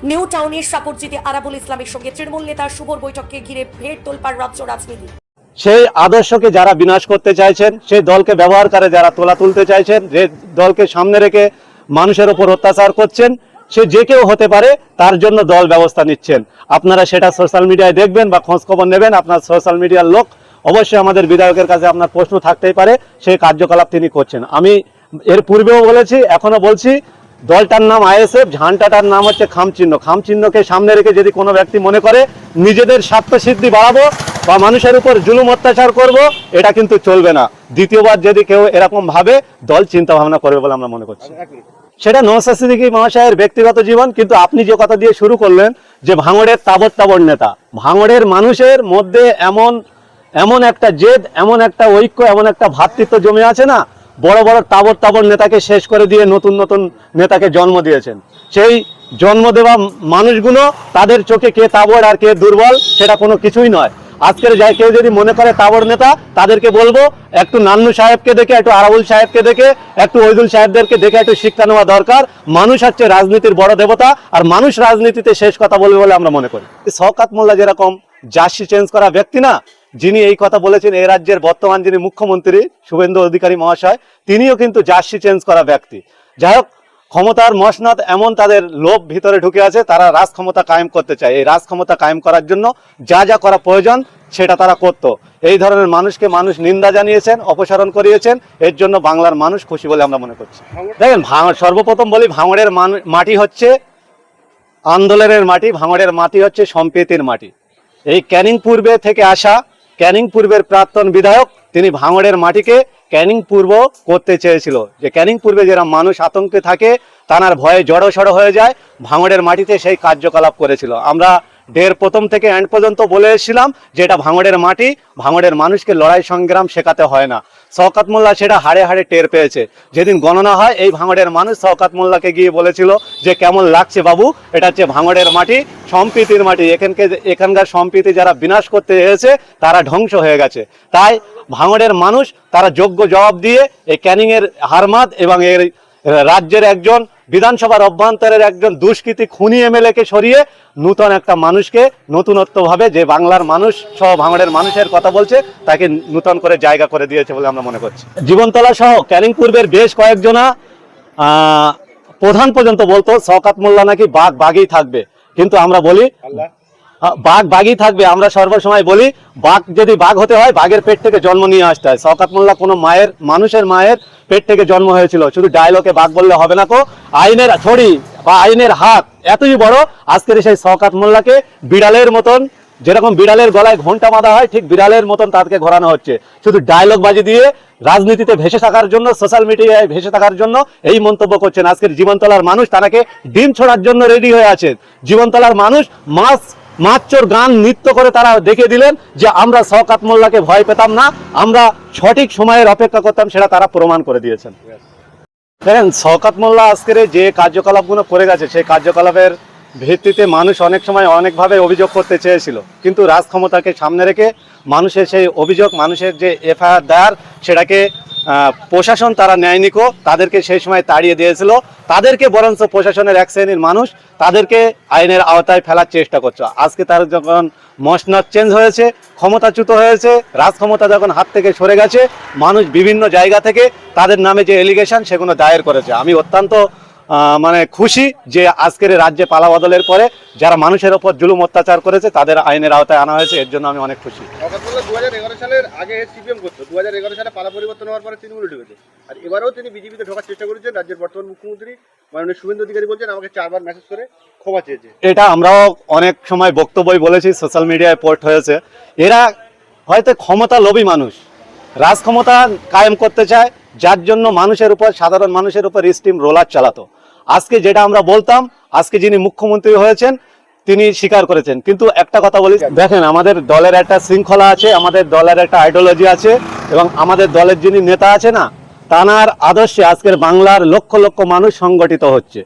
New টাউনের সাপরজিতে আরাবুল ইসলামের সঙ্গে তৃণমূল নেতার শুভর বৈঠককে ঘিরে ফের তোলপাড় রাজ্য রাজনীতি। সেই আদর্শকে যারা বিনাশ করতে চাইছেন, সেই দলকে ব্যবহার করে যারা তোলা তুলতে চাইছেন, যে দলকে সামনে রেখে মানুষের উপর অত্যাচার করছেন, সে যে কেউ হতে পারে, তার জন্য দল ব্যবস্থা নিচ্ছেন। আপনারা সেটা সোশ্যাল মিডিয়ায় দেখবেন বা খোঁজ খবর নেবেন। আপনার সোশ্যাল মিডিয়ার লোক অবশ্যই আমাদের বিধায়কের কাছে আপনার প্রশ্ন থাকতেই পারে, সেই কার্যকলাপ তিনি করছেন। আমি এর পূর্বেও বলেছি, এখনো বলছি, দলটার নাম আইএসএফ, ঝান্ডাটার নাম হচ্ছে খামচিহ্ন। খামচিহ্নকে সামনে রেখে যদি কোনো ব্যক্তি মনে করে নিজেদের স্বার্থসিদ্ধি বাড়াবো বা মানুষের উপর জুলুম অত্যাচার করব, এটা কিন্তু চলবে না। দ্বিতীয়বার যদি কেউ এরকম ভাবে, দল চিন্তা ভাবনা করবে বলে আমরা মনে করছি। সেটা নওশাদ সিদ্দিকী মহাশয়ের ব্যক্তিগত জীবন। কিন্তু আপনি যে কথা দিয়ে শুরু করলেন যে ভাঙড়ের তাবড় নেতা, ভাঙড়ের মানুষের মধ্যে এমন একটা জেদ, এমন একটা ঐক্য, এমন একটা ভ্রাতৃত্ব জমে আছে না, বড় বড় তাবড় নেতাকে শেষ করে দিয়ে নতুন নতুন নেতাকে জন্ম দিয়েছেন। সেই জন্ম দেওয়া মানুষগুলো, তাদের চোখে কে তাবড় আর কে দুর্বল সেটা কোনো কিছুই নয়। আজকের যাই কেউ যদি মনে করে তাবড় নেতা, তাদেরকে বলবো একটু নান্নু সাহেবকে দেখে, একটু আরাবুল সাহেবকে দেখে, একটু ওইদুল সাহেবদেরকে দেখে একটু শিক্ষা নেওয়া দরকার। মানুষ হচ্ছে রাজনীতির বড় দেবতা, আর মানুষ রাজনীতিতে শেষ কথা বলবে বলে আমরা মনে করি। শওকত মোল্লা যেরকম জার্সি চেঞ্জ করা ব্যক্তি না, যিনি এই কথা বলেছেন, এই রাজ্যের বর্তমান যিনি মুখ্যমন্ত্রী শুভেন্দু অধিকারী মহাশয়, তিনিও কিন্তু জার্সি চেঞ্জ করা ব্যক্তি। যাই হোক, ক্ষমতার মসনদ এমন তাদের লোভ ভিতরে ঢুকে আছে, তারা রাজ ক্ষমতা কায়েম করতে চায়। এই রাজ ক্ষমতা কায়েম করার জন্য যা যা করা প্রয়োজন সেটা তারা করতো। এই ধরনের মানুষকে মানুষ নিন্দা জানিয়েছেন, অপসারণ করিয়েছেন। এর জন্য বাংলার মানুষ খুশি বলে আমরা মনে করছি। দেখেন, সর্বপ্রথম বলি, ভাঙড়ের মাটি হচ্ছে আন্দোলনের মাটি, ভাঙড়ের মাটি হচ্ছে সম্প্রীতির মাটি। এই ক্যানিং পূর্বে থেকে আসা, ক্যানিং পূর্বের প্রাক্তন বিধায়ক, তিনি ভাঙড়ের মাটিকে ক্যানিং পূর্ব করতে চেয়েছিল। যে ক্যানিং পূর্বে যারা মানুষ আতঙ্কে থাকে, তানার ভয়ে জড়সড় হয়ে যায়, ভাঙড়ের মাটিতে সেই কার্যকলাপ করেছিল। আমরা প্রথম থেকে এন্ড পর্যন্ত বলে এসেছিলাম যে এটা ভাঙড়ের মাটি, ভাঙড়ের মানুষকে লড়াই সংগ্রাম শেখাতে হয় না। শওকত মোল্লা সেটা হাড়ে হাড়ে টের পেয়েছে। যেদিন গণনা হয়, এই ভাঙড়ের মানুষ শওকত মোল্লাকে গিয়ে বলেছিল যে কেমন লাগছে বাবু, এটা হচ্ছে ভাঙড়ের মাটি, সম্প্রীতির মাটি। এখানকার সম্প্রীতি যারা বিনাশ করতে এসেছে, তারা ধ্বংস হয়ে গেছে। তাই ভাঙড়ের মানুষ তারা যোগ্য জবাব দিয়ে এই ক্যানিংয়ের হারমাদ এবং এর রাজ্যের একজন বিধানসভার অভ্যন্তরের একজন দুষ্কৃতী খুনি এমএলএকে সরিয়ে নূতন একটা মানুষকে নতুনত্বভাবে, যে বাংলার মানুষ সহ ভাঙড়ের মানুষের কথা বলছে, তাকে নূতন করে জায়গা করে দিয়েছে বলে আমরা মনে করছি। জীবনতলা সহ ক্যানিং পূর্বের বেশ কয়েকজনা প্রধান পর্যন্ত বলতো শওকত মোল্লা নাকি বাঘই থাকবে। কিন্তু আমরা বলি বাঘই থাকবে। আমরা সর্বসময় বলি, বাঘ যদি বাঘ হতে হয়, বাঘের পেট থেকে জন্ম নিয়ে আসতে হয়। শওকত মোল্লা কোনো মানুষের মায়ের পেট থেকে জন্ম হয়েছিল। শুধু ডায়লগে বাঘ বললে হবে না। আইনের ছড়ি বা আইনের হাত এতই বড়। আজকের সেই শওকত মোল্লাকে বিড়ালের মতন, যেরকম বিড়ালের গলায় ঘন্টা বাঁধা হয়, ঠিক বিড়ালের মতন তাদেরকে ঘোরানো হচ্ছে। শুধু ডায়লগ বাজি দিয়ে রাজনীতিতে ভেসে থাকার জন্য, সোশ্যাল মিডিয়ায় ভেসে থাকার জন্য এই মন্তব্য করছেন। আজকের জীবনতলার মানুষ তাকে ডিম ছোড়ার জন্য রেডি হয়ে আছেন। জীবনতলার মানুষ মাচ্চর গান নৃত্য করে তারা দেখে দিলেন যে আমরা শওকত মোল্লাকে ভয় পেতাম না, আমরা সঠিক সময়ের অপেক্ষা করতাম, সেটা তারা প্রমাণ করে দিয়েছেন। দেখেন, শওকত মোল্লা আজকের যে কার্যকলাপগুলো করে গেছে, সেই কার্যকলাপের ভিত্তিতে মানুষ অনেক সময় অনেকভাবে অভিযোগ করতে চেয়েছিল। কিন্তু রাজ ক্ষমতাকে সামনে রেখে মানুষের সেই অভিযোগ, মানুষের যে এফআইআর দায়ের, সেটাকে প্রশাসন তারা ন্যায়নিকো, তাদেরকে সেই সময় তাড়িয়ে দিয়েছিল। তাদেরকে বরঞ্চ প্রশাসনের এক শ্রেণীর মানুষ তাদেরকে আইনের আওতায় ফেলার চেষ্টা করছে। আজকে তার যখন মসনদ চেঞ্জ হয়েছে, ক্ষমতাচ্যুত হয়েছে, রাজ ক্ষমতা যখন হাত থেকে সরে গেছে, মানুষ বিভিন্ন জায়গা থেকে তাদের নামে যে এলিগেশন, সেগুলো দায়ের করেছে। আমি অত্যন্ত খুশি যে আজকের রাজ্যে পালা বদলের পরে যারা মানুষের ওপর জুলুম অত্যাচার করেছে, তাদের আইনের আওতায় আনা হয়েছে। এর জন্য আমি অনেক খুশি। 2011 সালের আগে সিপিএম করতো, 2011 সালে পালা পরিবর্তন হওয়ার পরে তৃণমূলে ঢুকেছে। আর এবারেও তিনি বিজেপিতে ঢোকার চেষ্টা করেছেন। রাজ্যের বর্তমান মুখ্যমন্ত্রী মাননীয় শুভেন্দু অধিকারী বলছেন আমাকে 4 বার মেসেজ করে ক্ষমা চেয়েছে। এটা আমরাও অনেক সময় বক্তব্যই বলেছি, সোশ্যাল মিডিয়ায় পোস্ট হয়েছে। এরা হয়তো ক্ষমতা লোভী মানুষ, রাজ ক্ষমতা কায়েম করতে চায়, যার জন্য মানুষের উপর, সাধারণ মানুষের উপর স্টিম রোলার চালাতো। আজকে যেটা আমরা বলতাম, আজকে যিনি মুখ্যমন্ত্রী হয়েছেন তিনি স্বীকার করেছেন। কিন্তু একটা কথা বলি, দেখেন, আমাদের দলের একটা শৃঙ্খলা আছে, আমাদের দলের একটা আইডিওলজি আছে, এবং আমাদের দলের যিনি নেতা আছে না, তানার আদর্শে আজকের বাংলার লক্ষ লক্ষ মানুষ সংগঠিত হচ্ছে।